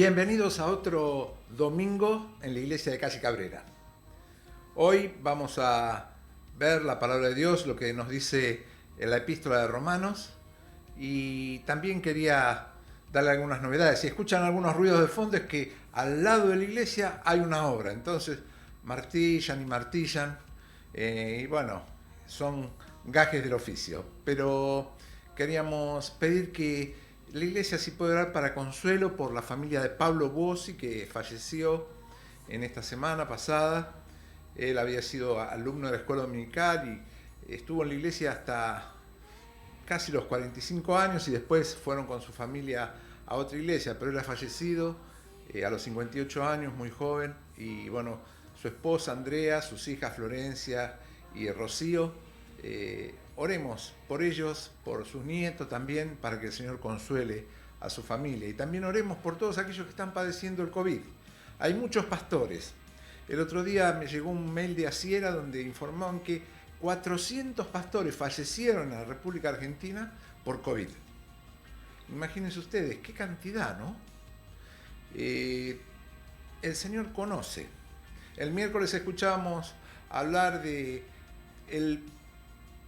Bienvenidos a otro domingo en la iglesia de Calle Cabrera. Hoy vamos a ver la palabra de Dios, lo que nos dice en la epístola de Romanos, y también quería darle algunas novedades. Si escuchan algunos ruidos de fondo es que al lado de la iglesia hay una obra, entonces martillan y martillan, y bueno, son gajes del oficio, pero queríamos pedir que la iglesia sí puede orar para consuelo por la familia de Pablo Bossi, que falleció en esta semana pasada. Él había sido alumno de la escuela dominical y estuvo en la iglesia hasta casi los 45 años y después fueron con su familia a otra iglesia, pero él ha fallecido a los 58 años, muy joven, y bueno, su esposa Andrea, sus hijas Florencia y Rocío, oremos por ellos, por sus nietos también, para que el Señor consuele a su familia. Y también oremos por todos aquellos que están padeciendo el COVID. Hay muchos pastores. El otro día me llegó un mail de Asiera donde informaban que 400 pastores fallecieron en la República Argentina por COVID. Imagínense ustedes, qué cantidad, ¿no? El Señor conoce. El miércoles escuchábamos hablar de el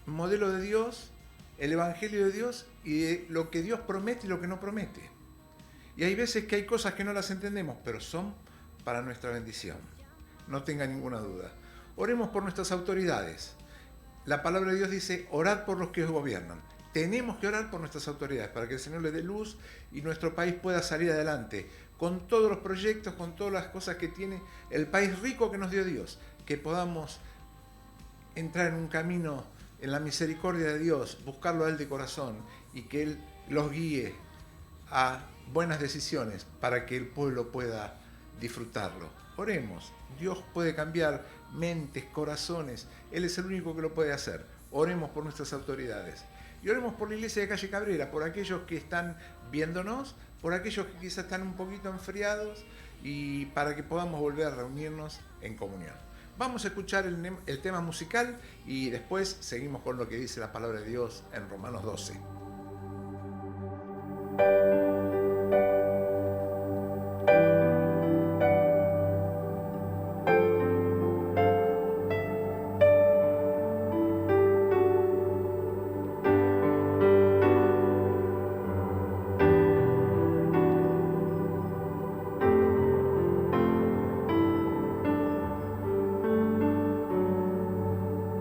modelo de Dios, el evangelio de Dios y de lo que Dios promete y lo que no promete. Y hay veces que hay cosas que no las entendemos, pero son para nuestra bendición. No tenga ninguna duda. Oremos por nuestras autoridades. La palabra de Dios dice, orad por los que os gobiernan. Tenemos que orar por nuestras autoridades para que el Señor les dé luz y nuestro país pueda salir adelante con todos los proyectos, con todas las cosas que tiene el país rico que nos dio Dios. Que podamos entrar en un camino en la misericordia de Dios, buscarlo a Él de corazón y que Él los guíe a buenas decisiones para que el pueblo pueda disfrutarlo. Oremos, Dios puede cambiar mentes, corazones, Él es el único que lo puede hacer. Oremos por nuestras autoridades y oremos por la iglesia de Calle Cabrera, por aquellos que están viéndonos, por aquellos que quizás están un poquito enfriados y para que podamos volver a reunirnos en comunión. Vamos a escuchar el tema musical y después seguimos con lo que dice la palabra de Dios en Romanos 12.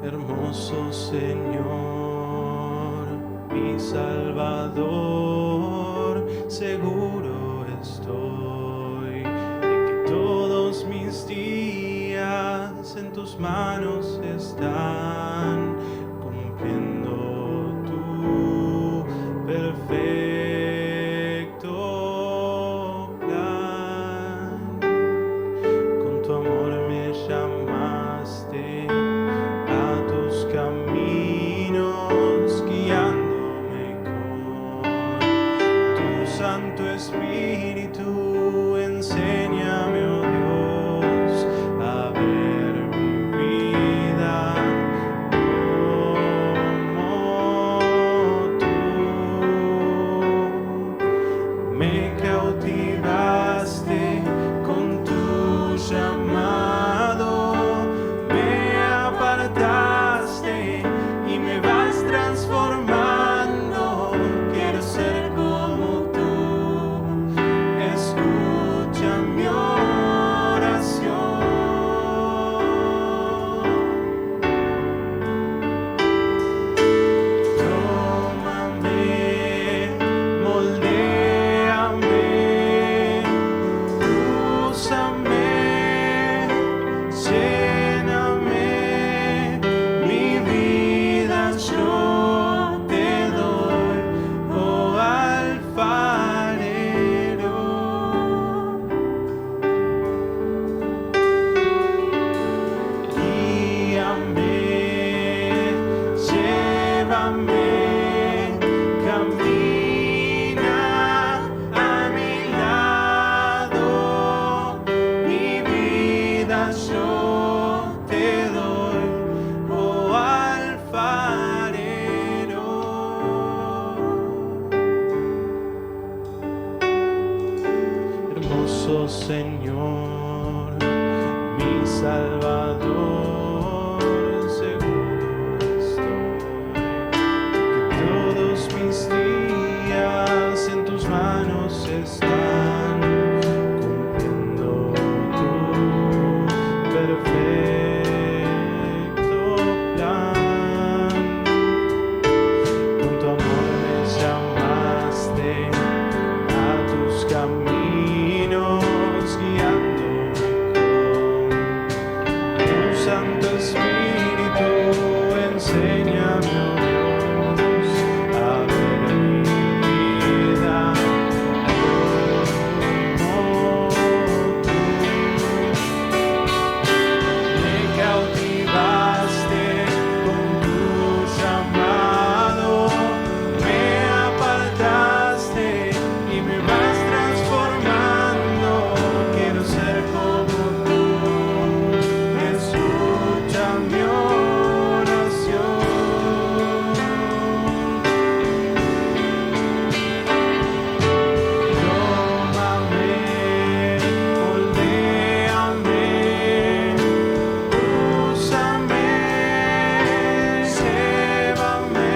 Hermoso Señor, mi Salvador, seguro estoy de que todos mis días en tus manos están, cumpliendo tu perfecto plan. Con tu amor me llamaste a tus caminos, guiándome con tu Santo Espíritu. Enséñame, oh Dios, a ver mi vida Señor, mi Salvador, seguro estoy que todos mis días en tus manos están, cumpliendo tu perfecto plan. Con tu amor me llamaste a tus caminos, guiándome con tu Santo Espíritu. Enséñame, oh Dios, a ver mi vida como tú. Me cautivaste con tu llamado, me apartaste y me vas transformando. Quiero ser como tú, escucha mi oración. Tómame, moldéame, úsame, llévame,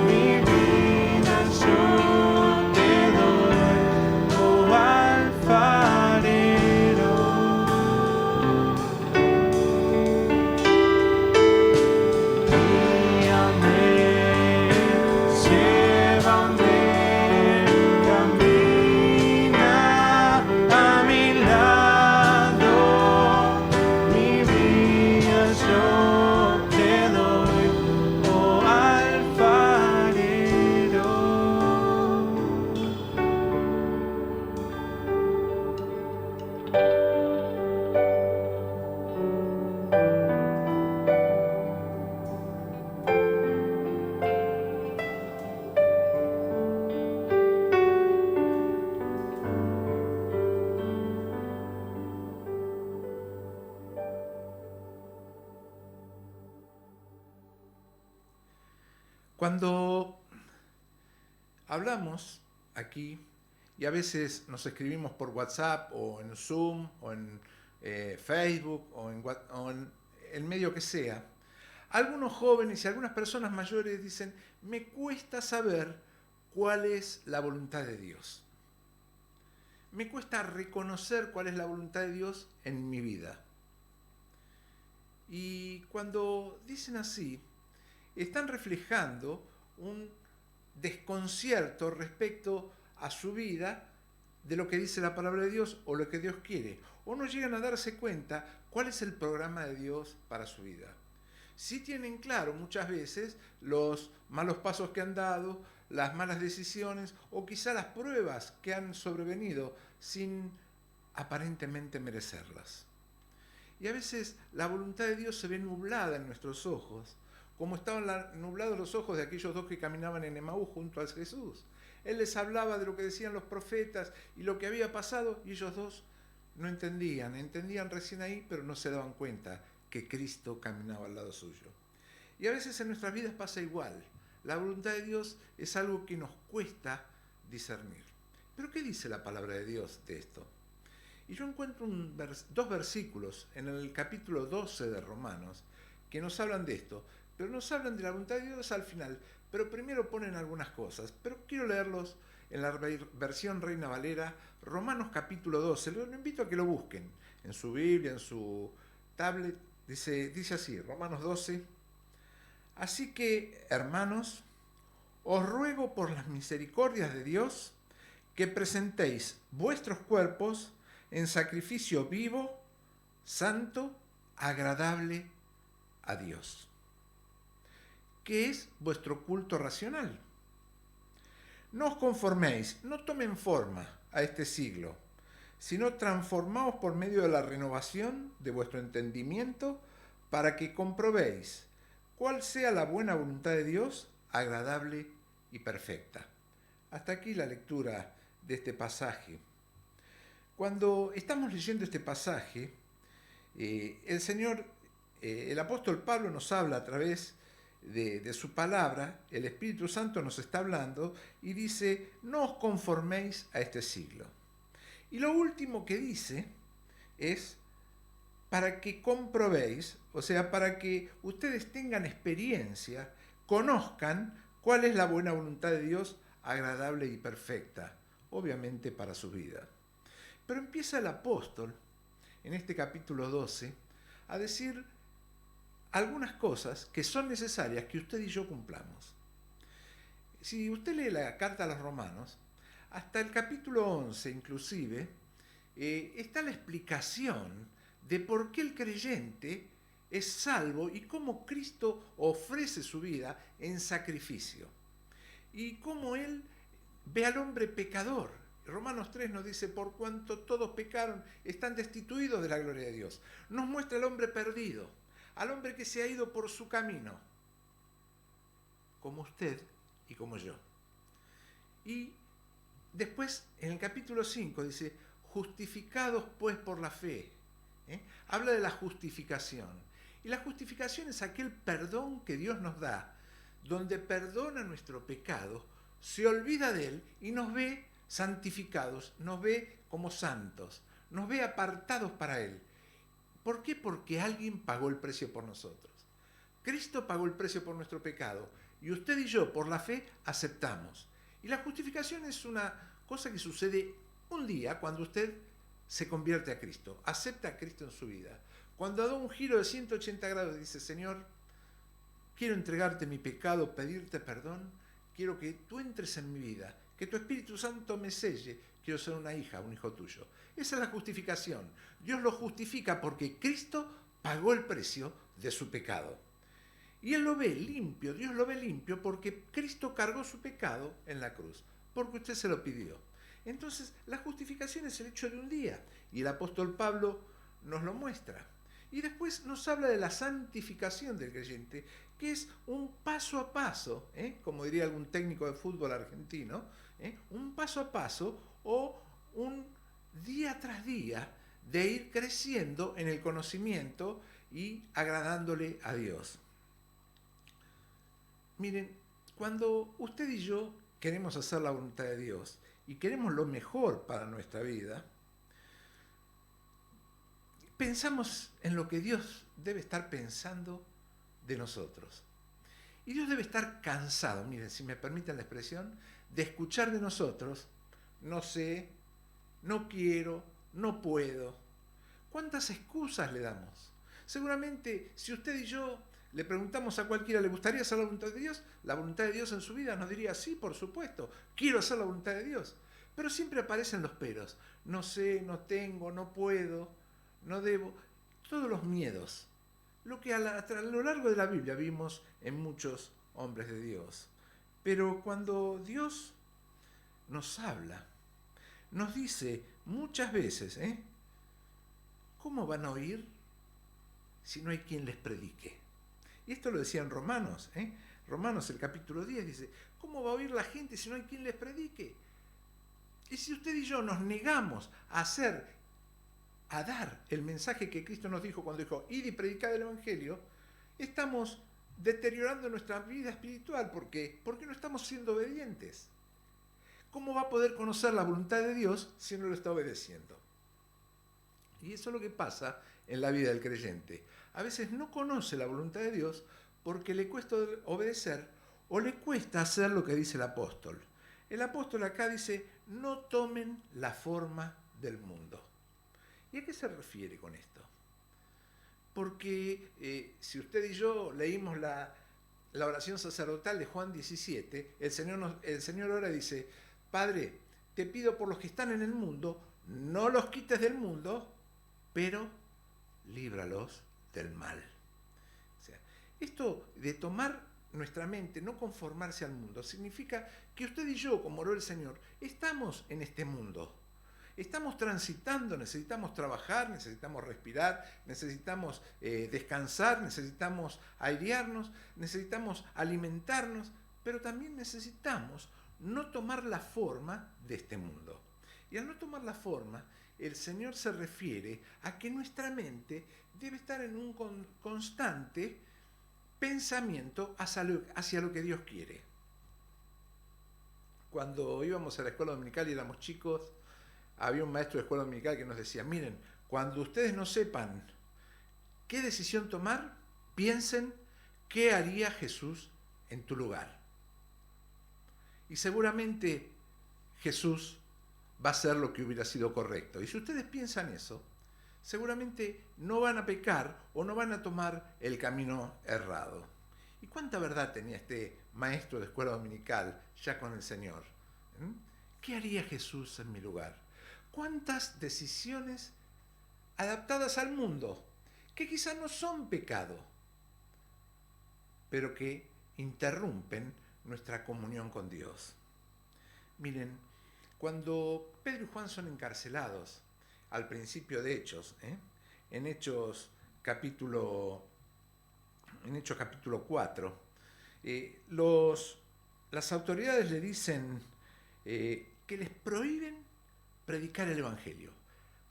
mi vida yo te doy, oh alfarero. Guíame, llévame, camina a mi lado, mi vida yo te doy, oh alfarero. Cuando hablamos aquí y a veces nos escribimos por WhatsApp o en Zoom o en Facebook o en el medio que sea, algunos jóvenes y algunas personas mayores dicen, me cuesta saber cuál es la voluntad de Dios. Me cuesta reconocer cuál es la voluntad de Dios en mi vida. Y cuando dicen así, están reflejando un desconcierto respecto a su vida de lo que dice la palabra de Dios o lo que Dios quiere, o no llegan a darse cuenta cuál es el programa de Dios para su vida. Sí tienen claro muchas veces los malos pasos que han dado, las malas decisiones o quizá las pruebas que han sobrevenido sin aparentemente merecerlas. Y a veces la voluntad de Dios se ve nublada en nuestros ojos, como estaban nublados los ojos de aquellos dos que caminaban en Emaús junto a Jesús. Él les hablaba de lo que decían los profetas y lo que había pasado, y ellos dos no entendían recién ahí, pero no se daban cuenta que Cristo caminaba al lado suyo. Y a veces en nuestras vidas pasa igual. La voluntad de Dios es algo que nos cuesta discernir. ¿Pero qué dice la palabra de Dios de esto? Y yo encuentro dos versículos en el capítulo 12 de Romanos que nos hablan de esto, pero nos hablan de la voluntad de Dios al final, pero primero ponen algunas cosas. Pero quiero leerlos en la versión Reina Valera, Romanos capítulo 12. Lo invito a que lo busquen en su Biblia, en su tablet. Dice así, Romanos 12. Así que, hermanos, os ruego por las misericordias de Dios que presentéis vuestros cuerpos en sacrificio vivo, santo, agradable a Dios, que es vuestro culto racional. No os conforméis, no tomen forma a este siglo, sino transformaos por medio de la renovación de vuestro entendimiento, para que comprobéis cuál sea la buena voluntad de Dios, agradable y perfecta. Hasta aquí la lectura de este pasaje. Cuando estamos leyendo este pasaje, el apóstol Pablo nos habla a través de su palabra, el Espíritu Santo nos está hablando y dice, no os conforméis a este siglo. Y lo último que dice es para que comprobéis, o sea, para que ustedes tengan experiencia, conozcan cuál es la buena voluntad de Dios, agradable y perfecta, obviamente para su vida. Pero empieza el apóstol, en este capítulo 12, a decir algunas cosas que son necesarias que usted y yo cumplamos. Si usted lee la carta a los Romanos, hasta el capítulo 11 inclusive, está la explicación de por qué el creyente es salvo y cómo Cristo ofrece su vida en sacrificio. Y cómo Él ve al hombre pecador. Romanos 3 nos dice, por cuanto todos pecaron, están destituidos de la gloria de Dios. Nos muestra al hombre perdido, al hombre que se ha ido por su camino, como usted y como yo. Y después, en el capítulo 5, dice, justificados pues por la fe. Habla de la justificación. Y la justificación es aquel perdón que Dios nos da, donde perdona nuestro pecado, se olvida de él y nos ve santificados, nos ve como santos, nos ve apartados para él. ¿Por qué? Porque alguien pagó el precio por nosotros. Cristo pagó el precio por nuestro pecado y usted y yo, por la fe, aceptamos. Y la justificación es una cosa que sucede un día cuando usted se convierte a Cristo, acepta a Cristo en su vida. Cuando da un giro de 180 grados y dice, Señor, quiero entregarte mi pecado, pedirte perdón, quiero que tú entres en mi vida, que tu Espíritu Santo me selle, quiero ser una hija, un hijo tuyo. Esa es la justificación. Dios lo justifica porque Cristo pagó el precio de su pecado. Y Él lo ve limpio, Dios lo ve limpio porque Cristo cargó su pecado en la cruz, porque usted se lo pidió. Entonces, la justificación es el hecho de un día, y el apóstol Pablo nos lo muestra. Y después nos habla de la santificación del creyente, que es un paso a paso, como diría algún técnico de fútbol argentino, un paso a paso o un día tras día de ir creciendo en el conocimiento y agradándole a Dios. Miren, cuando usted y yo queremos hacer la voluntad de Dios y queremos lo mejor para nuestra vida, pensamos en lo que Dios debe estar pensando de nosotros. Y Dios debe estar cansado, miren, si me permiten la expresión, de escuchar de nosotros, no sé, no quiero, no puedo. ¿Cuántas excusas le damos? Seguramente, si usted y yo le preguntamos a cualquiera, ¿le gustaría hacer la voluntad de Dios? La voluntad de Dios en su vida nos diría, sí, por supuesto, quiero hacer la voluntad de Dios. Pero siempre aparecen los peros. No sé, no tengo, no puedo, no debo. Todos los miedos. Lo que a lo largo de la Biblia vimos en muchos hombres de Dios. Pero cuando Dios nos habla, nos dice muchas veces, ¿cómo van a oír si no hay quien les predique? Y esto lo decía en Romanos, Romanos el capítulo 10 dice, ¿cómo va a oír la gente si no hay quien les predique? Y si usted y yo nos negamos a dar el mensaje que Cristo nos dijo cuando dijo, id y predicad el Evangelio, estamos deteriorando nuestra vida espiritual. ¿Por qué? Porque no estamos siendo obedientes. ¿Cómo va a poder conocer la voluntad de Dios si no lo está obedeciendo? Y eso es lo que pasa en la vida del creyente. A veces no conoce la voluntad de Dios porque le cuesta obedecer o le cuesta hacer lo que dice el apóstol. El apóstol acá dice, no tomen la forma del mundo. ¿Y a qué se refiere con esto? Porque si usted y yo leímos la oración sacerdotal de Juan 17, el Señor ora y dice, Padre, te pido por los que están en el mundo, no los quites del mundo, pero líbralos del mal. O sea, esto de tomar nuestra mente, no conformarse al mundo, significa que usted y yo, como oró el Señor, estamos en este mundo. Estamos transitando, necesitamos trabajar, necesitamos respirar, necesitamos descansar, necesitamos airearnos, necesitamos alimentarnos, pero también necesitamos no tomar la forma de este mundo. Y al no tomar la forma, el Señor se refiere a que nuestra mente debe estar en un constante pensamiento hacia lo que Dios quiere. Cuando íbamos a la escuela dominical y éramos chicos, había un maestro de escuela dominical que nos decía, miren, cuando ustedes no sepan qué decisión tomar, piensen qué haría Jesús en tu lugar. Y seguramente Jesús va a hacer lo que hubiera sido correcto. Y si ustedes piensan eso, seguramente no van a pecar o no van a tomar el camino errado. ¿Y cuánta verdad tenía este maestro de escuela dominical ya con el Señor? ¿Qué haría Jesús en mi lugar? ¿Cuántas decisiones adaptadas al mundo, que quizás no son pecado, pero que interrumpen nuestra comunión con Dios? Miren, cuando Pedro y Juan son encarcelados, al principio de Hechos, en Hechos capítulo 4, las autoridades le dicen que les prohíben predicar el Evangelio.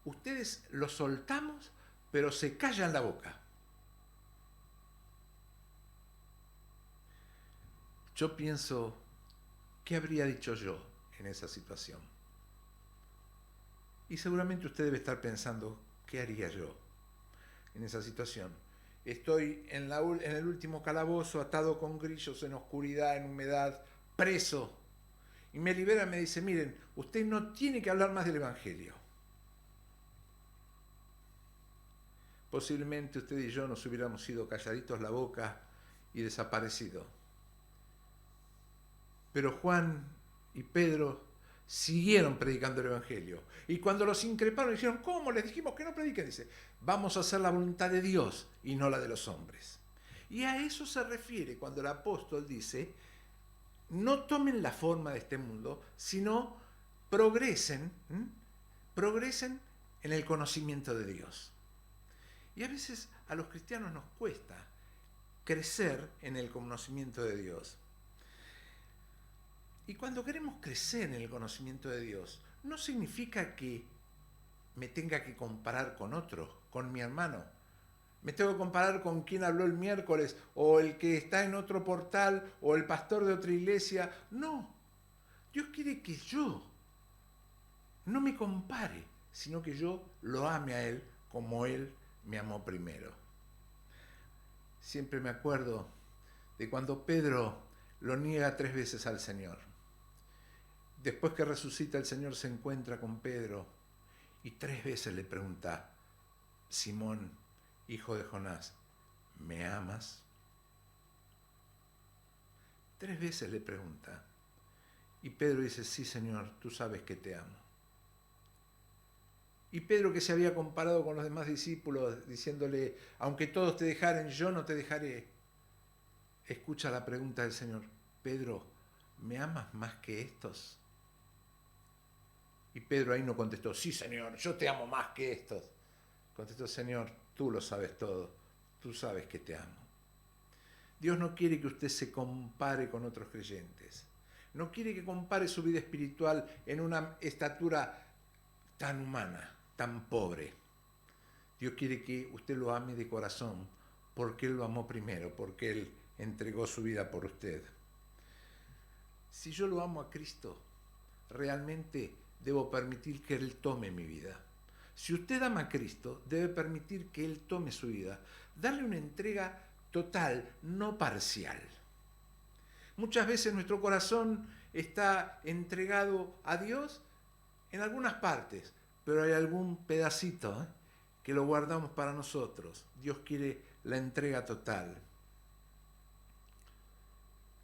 Ustedes los soltamos, pero se callan la boca. Yo pienso, ¿qué habría dicho yo en esa situación? Y seguramente usted debe estar pensando, ¿qué haría yo en esa situación? Estoy en el último calabozo, atado con grillos, en oscuridad, en humedad, preso. Y me libera y me dice, miren, usted no tiene que hablar más del Evangelio. Posiblemente usted y yo nos hubiéramos ido calladitos la boca y desaparecido. Pero Juan y Pedro siguieron predicando el Evangelio. Y cuando los increparon, dijeron, ¿cómo? Les dijimos que no prediquen. Dice, vamos a hacer la voluntad de Dios y no la de los hombres. Y a eso se refiere cuando el apóstol dice, no tomen la forma de este mundo, sino progresen en el conocimiento de Dios. Y a veces a los cristianos nos cuesta crecer en el conocimiento de Dios. Y cuando queremos crecer en el conocimiento de Dios, no significa que me tenga que comparar con otro, con mi hermano. Me tengo que comparar con quien habló el miércoles, o el que está en otro portal, o el pastor de otra iglesia. No, Dios quiere que yo no me compare, sino que yo lo ame a Él como Él me amó primero. Siempre me acuerdo de cuando Pedro lo niega 3 veces al Señor. Después que resucita, el Señor se encuentra con Pedro y 3 veces le pregunta, Simón, hijo de Jonás, ¿me amas? 3 veces le pregunta. Y Pedro dice, sí, Señor, tú sabes que te amo. Y Pedro, que se había comparado con los demás discípulos, diciéndole, aunque todos te dejaren, yo no te dejaré, escucha la pregunta del Señor, Pedro, ¿me amas más que estos? Y Pedro ahí no contestó, sí, Señor, yo te amo más que estos. Contestó, Señor, tú lo sabes todo, tú sabes que te amo. Dios no quiere que usted se compare con otros creyentes. No quiere que compare su vida espiritual en una estatura tan humana, tan pobre. Dios quiere que usted lo ame de corazón, porque Él lo amó primero, porque Él entregó su vida por usted. Si yo lo amo a Cristo, realmente debo permitir que Él tome mi vida. Si usted ama a Cristo, debe permitir que Él tome su vida, darle una entrega total, no parcial. Muchas veces nuestro corazón está entregado a Dios en algunas partes, pero hay algún pedacito que lo guardamos para nosotros. Dios quiere la entrega total.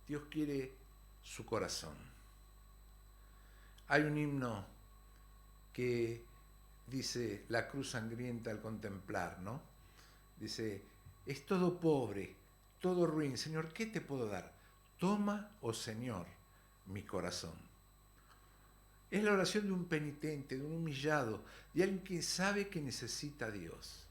Dios quiere su corazón. Hay un himno que dice la cruz sangrienta al contemplar, ¿no? Dice, es todo pobre, todo ruin. Señor, ¿qué te puedo dar? Toma, oh Señor, mi corazón. Es la oración de un penitente, de un humillado, de alguien que sabe que necesita a Dios.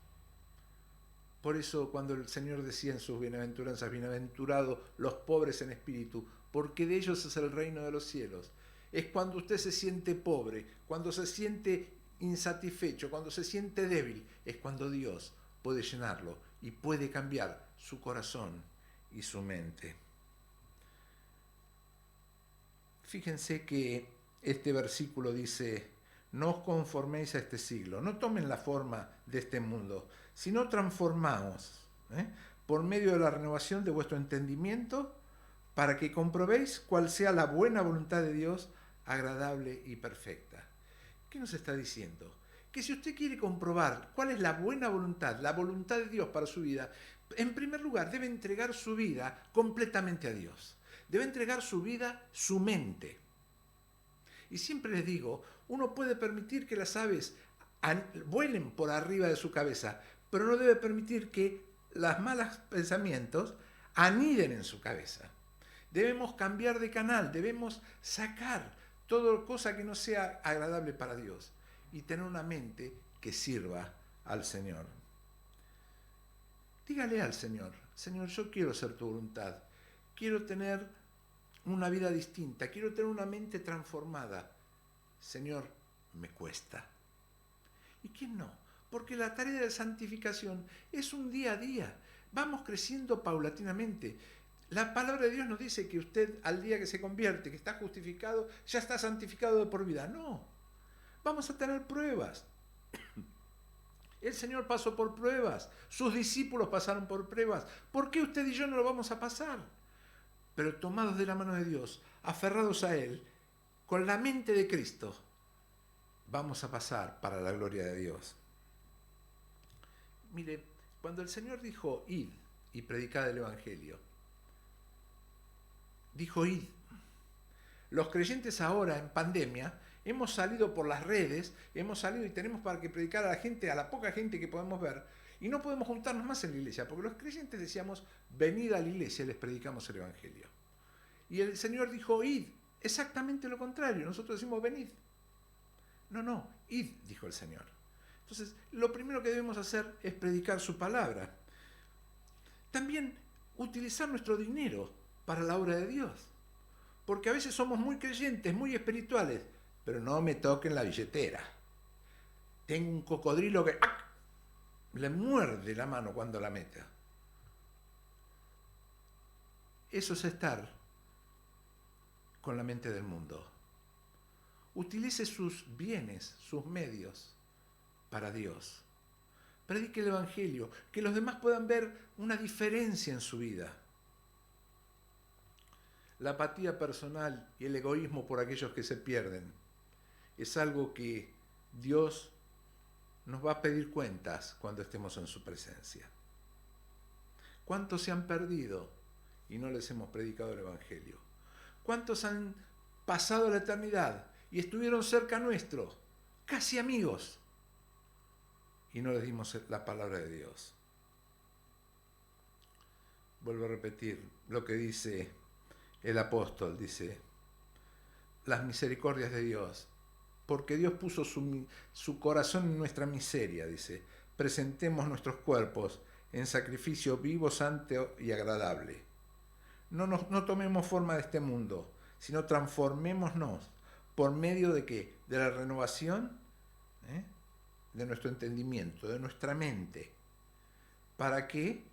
Por eso cuando el Señor decía en sus bienaventuranzas, bienaventurados los pobres en espíritu, porque de ellos es el reino de los cielos. Es cuando usted se siente pobre, cuando se siente insatisfecho, cuando se siente débil, es cuando Dios puede llenarlo y puede cambiar su corazón y su mente. Fíjense que este versículo dice, no os conforméis a este siglo, no tomen la forma de este mundo, sino transformaos por medio de la renovación de vuestro entendimiento, para que comprobéis cuál sea la buena voluntad de Dios, agradable y perfecta. ¿Qué nos está diciendo? Que si usted quiere comprobar cuál es la buena voluntad, la voluntad de Dios para su vida, en primer lugar debe entregar su vida completamente a Dios. Debe entregar su vida, su mente. Y siempre les digo, uno puede permitir que las aves vuelen por arriba de su cabeza, pero no debe permitir que los malos pensamientos aniden en su cabeza. Debemos cambiar de canal, debemos sacar toda cosa que no sea agradable para Dios y tener una mente que sirva al Señor. Dígale al Señor, Señor, yo quiero hacer tu voluntad, quiero tener una vida distinta, quiero tener una mente transformada. Señor, me cuesta. ¿Y quién no? Porque la tarea de santificación es un día a día. Vamos creciendo paulatinamente. La palabra de Dios nos dice que usted al día que se convierte, que está justificado, ya está santificado de por vida. No. Vamos a tener pruebas. El Señor pasó por pruebas. Sus discípulos pasaron por pruebas. ¿Por qué usted y yo no lo vamos a pasar? Pero tomados de la mano de Dios, aferrados a Él, con la mente de Cristo, vamos a pasar para la gloria de Dios. Mire, cuando el Señor dijo, id y predicad el Evangelio, dijo, id. Los creyentes ahora, en pandemia, hemos salido por las redes, hemos salido y tenemos para que predicar a la gente, a la poca gente que podemos ver, y no podemos juntarnos más en la iglesia, porque los creyentes decíamos, venid a la iglesia y les predicamos el Evangelio. Y el Señor dijo, id. Exactamente lo contrario, nosotros decimos, venid. No, id, dijo el Señor. Entonces, lo primero que debemos hacer es predicar su palabra. También utilizar nuestro dinero para la obra de Dios. Porque a veces somos muy creyentes, muy espirituales, pero no me toquen la billetera. Tengo un cocodrilo que le muerde la mano cuando la meta. Eso es estar con la mente del mundo. Utilice sus bienes, sus medios para Dios. Predique el Evangelio, que los demás puedan ver una diferencia en su vida. La apatía personal y el egoísmo por aquellos que se pierden es algo que Dios nos va a pedir cuentas cuando estemos en su presencia. ¿Cuántos se han perdido y no les hemos predicado el Evangelio? ¿Cuántos han pasado la eternidad y estuvieron cerca nuestro, casi amigos, y no les dimos la palabra de Dios? Vuelvo a repetir lo que dice el apóstol, dice, las misericordias de Dios, porque Dios puso su corazón en nuestra miseria, dice, presentemos nuestros cuerpos en sacrificio vivo, santo y agradable. No tomemos forma de este mundo, sino transformémonos por medio de ¿qué? De la renovación de nuestro entendimiento, de nuestra mente. ¿Para qué?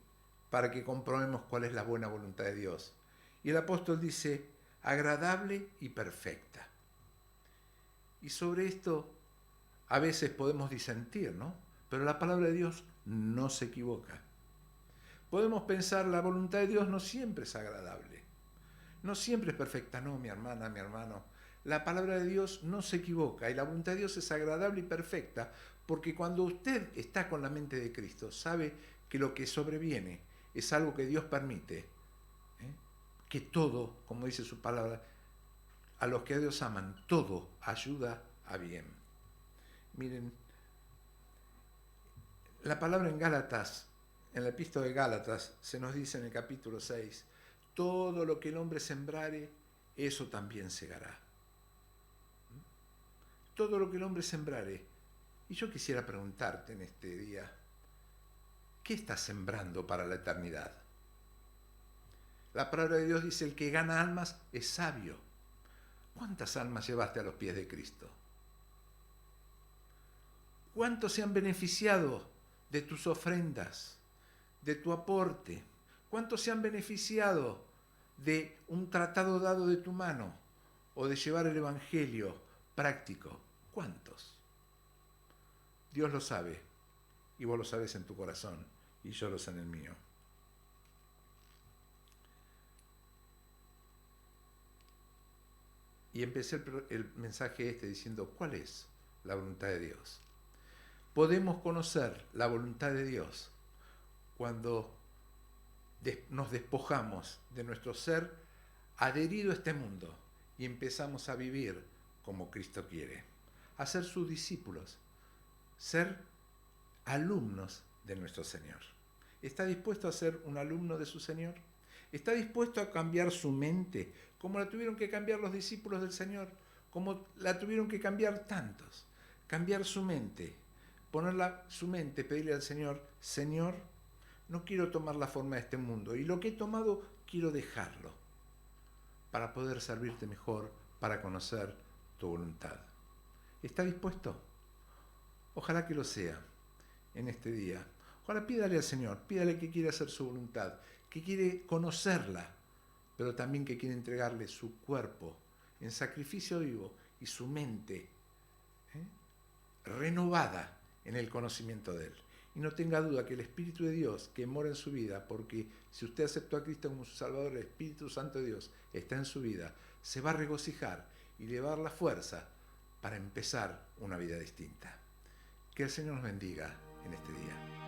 Para que comprobemos cuál es la buena voluntad de Dios. Y el apóstol dice, agradable y perfecta. Y sobre esto a veces podemos disentir, ¿no? Pero la palabra de Dios no se equivoca. Podemos pensar, la voluntad de Dios no siempre es agradable, no siempre es perfecta. No, mi hermana, mi hermano, la palabra de Dios no se equivoca y la voluntad de Dios es agradable y perfecta, porque cuando usted está con la mente de Cristo, sabe que lo que sobreviene es algo que Dios permite, que todo, como dice su palabra, a los que a Dios aman, todo ayuda a bien. Miren, la palabra en Gálatas, en la epístola de Gálatas, se nos dice en el capítulo 6, todo lo que el hombre sembrare, eso también segará. Todo lo que el hombre sembrare. Y yo quisiera preguntarte en este día, ¿qué estás sembrando para la eternidad? La palabra de Dios dice, el que gana almas es sabio. ¿Cuántas almas llevaste a los pies de Cristo? ¿Cuántos se han beneficiado de tus ofrendas, de tu aporte? ¿Cuántos se han beneficiado de un tratado dado de tu mano o de llevar el Evangelio práctico? ¿Cuántos? Dios lo sabe, y vos lo sabes en tu corazón, y yo lo sé en el mío. Y empecé el mensaje diciendo, ¿cuál es la voluntad de Dios? Podemos conocer la voluntad de Dios cuando nos despojamos de nuestro ser adherido a este mundo y empezamos a vivir como Cristo quiere, a ser sus discípulos, ser alumnos de nuestro Señor. ¿Está dispuesto a ser un alumno de su Señor? ¿Está dispuesto a cambiar su mente como la tuvieron que cambiar los discípulos del Señor? Como la tuvieron que cambiar tantos. Cambiar su mente, su mente, pedirle al Señor, Señor, no quiero tomar la forma de este mundo y lo que he tomado quiero dejarlo para poder servirte mejor, para conocer tu voluntad. ¿Está dispuesto? Ojalá que lo sea en este día. Ojalá pídale al Señor, pídale que quiere hacer su voluntad, que quiere conocerla, pero también que quiere entregarle su cuerpo en sacrificio vivo y su mente renovada en el conocimiento de Él. Y no tenga duda que el Espíritu de Dios que mora en su vida, porque si usted aceptó a Cristo como su Salvador, el Espíritu Santo de Dios está en su vida, se va a regocijar y le va a dar la fuerza para empezar una vida distinta. Que el Señor nos bendiga en este día.